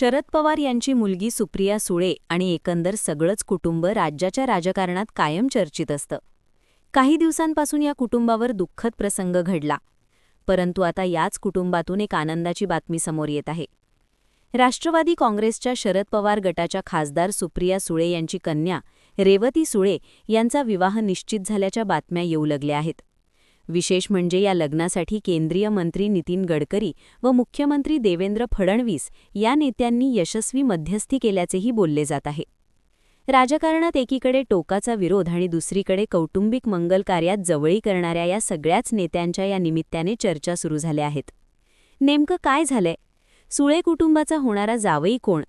शरद पवार यांची मुलगी सुप्रिया सुळे आणि एकंदर सगळंच कुटुंब राज्याच्या राजकारणात कायम चर्चित असतं. काही दिवसांपासून या कुटुंबावर दुःखद प्रसंग घडला, परंतु आता याच कुटुंबातून एक आनंदाची बातमी समोर येत आहे. राष्ट्रवादी काँग्रेसच्या शरद पवार गटाच्या खासदार सुप्रिया सुळे यांची कन्या रेवती सुळे यांचा विवाह निश्चित झाल्याच्या बातम्या येऊ लागल्या आहेत. विशेष म्हणजे या लग्नासाठी केंद्रीय मंत्री नितीन गडकरी व मुख्यमंत्री देवेंद्र फडणवीस या नेत्यांनी यशस्वी मध्यस्थी केल्याचेही बोलले जात आहे. राजकारणात एकीकडे टोकाचा विरोध आणि दुसरीकडे कौटुंबिक मंगल कार्यात जवळी करणाऱ्या या सगळ्याच नेत्यांच्या या निमित्ताने चर्चा सुरू झाल्या आहेत. नेमकं काय झालंय? सुळे कुटुंबाचा होणारा जावई कोण?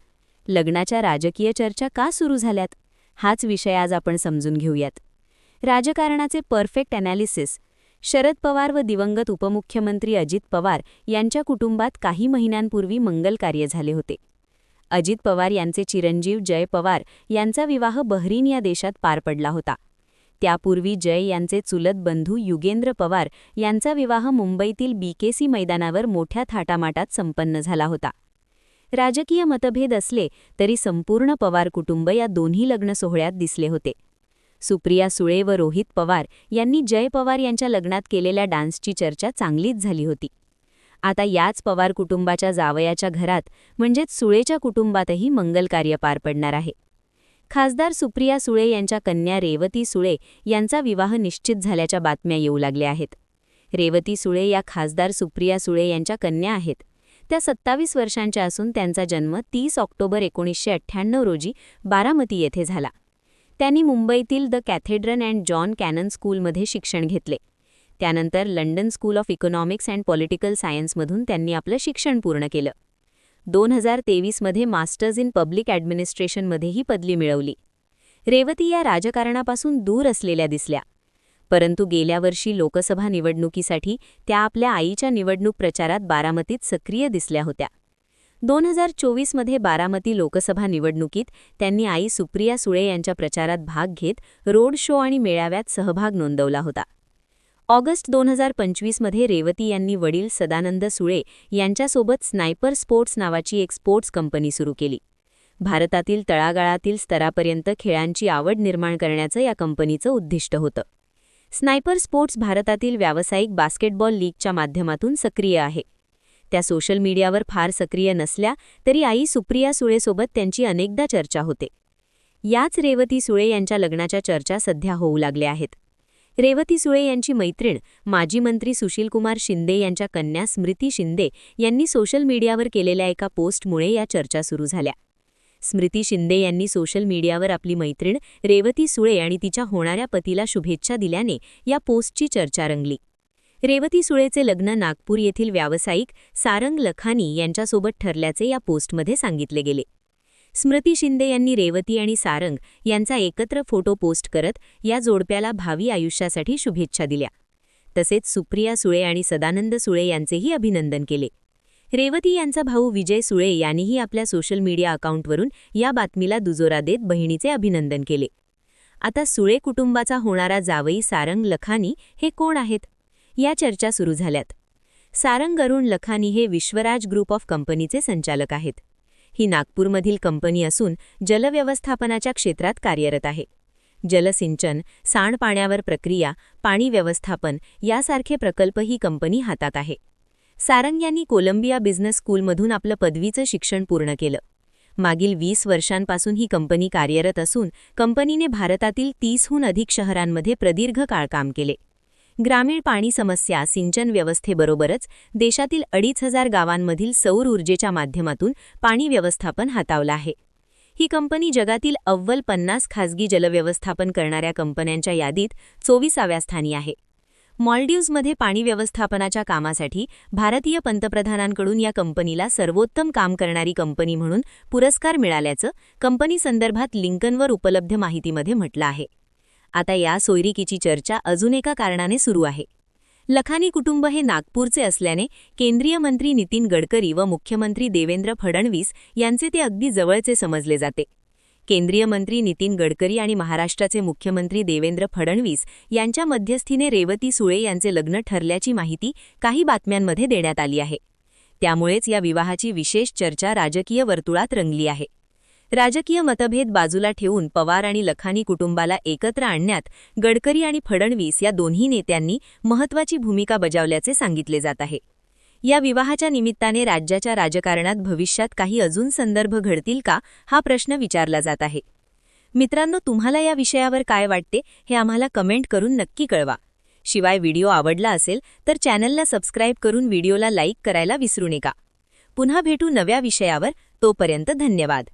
लग्नाच्या राजकीय चर्चा का सुरू झाल्यात? हाच विषय आज आपण समजून घेऊयात. राजकारणाचे परफेक्ट ॲनालिसिस. शरद पवार व दिवंगत उपमुख्यमंत्री अजित पवार यांच्या कुटुंबात काही महिन्यांपूर्वी मंगल कार्य झाले होते. अजित पवार यांचे चिरंजीव जय पवार यांचा विवाह बहरीन या देशात पार पडला होता. त्यापूर्वी जय यांचे चुलत बंधू युगेंद्र पवार यांचा विवाह मुंबईतील BKC मैदानावर मोठ्या थाटामाटात संपन्न झाला होता. राजकीय मतभेद असले तरी संपूर्ण पवार कुटुंब या दोन्ही लग्न सोहळ्यात दिसले होते. सुप्रिया सुळे व रोहित पवार यांनी जय पवार यांच्या लग्नात केलेल्या डान्सची चर्चा चांगलीच झाली होती. आता याच पवार कुटुंबाच्या जावयाच्या घरात म्हणजेच सुळेच्या कुटुंबातही मंगल कार्य पार पडणार आहे. खासदार सुप्रिया सुळे यांच्या कन्या रेवती सुळे यांचा विवाह निश्चित झाल्याच्या बातम्या येऊ लागल्या आहेत. रेवती सुळे या खासदार सुप्रिया सुळे यांच्या कन्या आहेत. त्या 27 वर्षांच्या असून त्यांचा जन्म 30 ऑक्टोबर 1998 रोजी बारामती येथे झाला. त्यांनी मुंबईतील the cathedral and John Connon स्कूलमध्ये शिक्षण घेतले. त्यानंतर London school of economics and political सायन्समधून त्यांनी आपलं शिक्षण पूर्ण केलं. 2023 मध्ये मास्टर्स इन पब्लिक ॲडमिनिस्ट्रेशनमध्येही पदवी मिळवली. रेवती या राजकारणापासून दूर असलेल्या दिसल्या, परंतु गेल्या वर्षी लोकसभा निवडणुकीसाठी त्या आपल्या आईच्या निवडणूक प्रचारात बारामतीत सक्रिय दिसल्या होत्या. 2024 मध्ये बारामती लोकसभा निवडणुकीत त्यांनी आई सुप्रिया सुळे यांच्या प्रचारात भाग घेत रोड शो आणि मेळाव्यात सहभाग नोंदवला होता. ऑगस्ट 2025 मध्ये रेवती यांनी वडील सदानंद सुळे यांच्यासोबत स्नायपर स्पोर्ट्स नावाची एक स्पोर्ट्स कंपनी सुरू केली. भारतातील तळागाळातील स्तरापर्यंत खेळांची आवड निर्माण करण्याचं या कंपनीचं उद्दिष्ट होतं. स्नायपर स्पोर्ट्स भारतातील व्यावसायिक बास्केटबॉल लीगच्या माध्यमातून सक्रिय आहे. त्या सोशल मीडियावर फार सक्रिय नसल्या तरी आई सुप्रिया सुळेसोबत त्यांची अनेकदा चर्चा होते. याच रेवती सुळे यांच्या लग्नाच्या चर्चा सध्या होऊ लागल्या आहेत. रेवती सुळे यांची मैत्रीण माजी मंत्री सुशीलकुमार शिंदे यांच्या कन्या स्मृती शिंदे यांनी सोशल मीडियावर केलेल्या एका पोस्टमुळे या चर्चा सुरू झाल्या. स्मृती शिंदे यांनी सोशल मीडियावर आपली मैत्रीण रेवती सुळे आणि तिच्या होणाऱ्या पतीला शुभेच्छा दिल्याने या पोस्टची चर्चा रंगली. रेवती सुळेचे लग्न नागपूर येथील व्यावसायिक सारंग लखानी यांच्यासोबत ठरल्याचे या पोस्टमध्ये सांगितले गेले. स्मृती शिंदे यांनी रेवती आणि सारंग यांचा एकत्र फोटो पोस्ट करत या जोडप्याला भावी आयुष्यासाठी शुभेच्छा दिल्या. तसेच सुप्रिया सुळे आणि सदानंद सुळे यांचेही अभिनंदन केले. रेवती यांचा भाऊ विजय सुळे यांनीही आपल्या सोशल मीडिया अकाउंटवरून या बातमीला दुजोरा देत बहिणीचे अभिनंदन केले. आता सुळे कुटुंबाचा होणारा जावई सारंग लखानी हे कोण आहेत? या चर्चा सुरू झाल्यात. सारंग अरुण लखानी हे विश्वराज ग्रुप ऑफ कंपनीचे संचालक आहेत. ही नागपूरमधील कंपनी असून जलव्यवस्थापनाच्या क्षेत्रात कार्यरत आहे. जलसिंचन, सांडपाण्यावर प्रक्रिया, पाणी व्यवस्थापन यासारखे प्रकल्प ही कंपनी हातात आहे. सारंग यांनी कोलंबिया बिझनेस स्कूलमधून आपलं पदवीचं शिक्षण पूर्ण केलं. मागील 20 वर्षांपासून ही कंपनी कार्यरत असून कंपनीने भारतातील 30हून अधिक शहरांमध्ये प्रदीर्घ काळ काम केले. ग्रामीण पाणी समस्या, सिंचन व्यवस्थेबरोबरच देशातील 2500 गावांमधील सौर ऊर्जेच्या माध्यमातून पाणी व्यवस्थापन हातावलं आहे. ही कंपनी जगातील अव्वल 50 खासगी जलव्यवस्थापन करणाऱ्या कंपन्यांच्या यादीत 24व्या स्थानी आहे. मॉल्डिव्जमध्ये पाणी व्यवस्थापनाच्या कामासाठी भारतीय पंतप्रधानांकडून या कंपनीला सर्वोत्तम काम करणारी कंपनी म्हणून पुरस्कार मिळाल्याचं कंपनीसंदर्भात लिंकनवर उपलब्ध माहितीमध्ये म्हटलं आहे. आता या सोयरिकीची चर्चा अजून एका कारणाने सुरू आहे. लखानी कुटुंब हे नागपूरचे असल्याने केंद्रीय मंत्री नितीन गडकरी व मुख्यमंत्री देवेंद्र फडणवीस यांचे ते अगदी जवळचे समजले जाते. केंद्रीय मंत्री नितीन गडकरी आणि महाराष्ट्राचे मुख्यमंत्री देवेंद्र फडणवीस यांच्या मध्यस्थीने रेवती सुळे यांचे लग्न ठरल्याची माहिती काही बातम्यांमध्ये देण्यात आली आहे. त्यामुळेच या विवाहाची विशेष चर्चा राजकीय वर्तुळात रंगली आहे. राजकीय मतभेद बाजूला ठेवून पवार आणि लखानी कुटुंबाला एकत्र आणण्यात गडकरी आणि फडणवीस या दोन्ही नेत्यांनी महत्त्वाची भूमिका बजावल्याचे सांगितले जात आहे. या विवाहाच्या निमित्ताने राज्याच्या राजकारणात भविष्यात काही अजून संदर्भ घडतील का, हा प्रश्न विचारला जात आहे. मित्रांनो, तुम्हाला या विषयावर काय वाटते हे आम्हाला कमेंट करून नक्की कळवा. शिवाय व्हिडिओ आवडला असेल तर चॅनलला सबस्क्राईब करून व्हिडिओला लाईक करायला विसरू नका. पुन्हा भेटू नव्या विषयावर. तोपर्यंत धन्यवाद.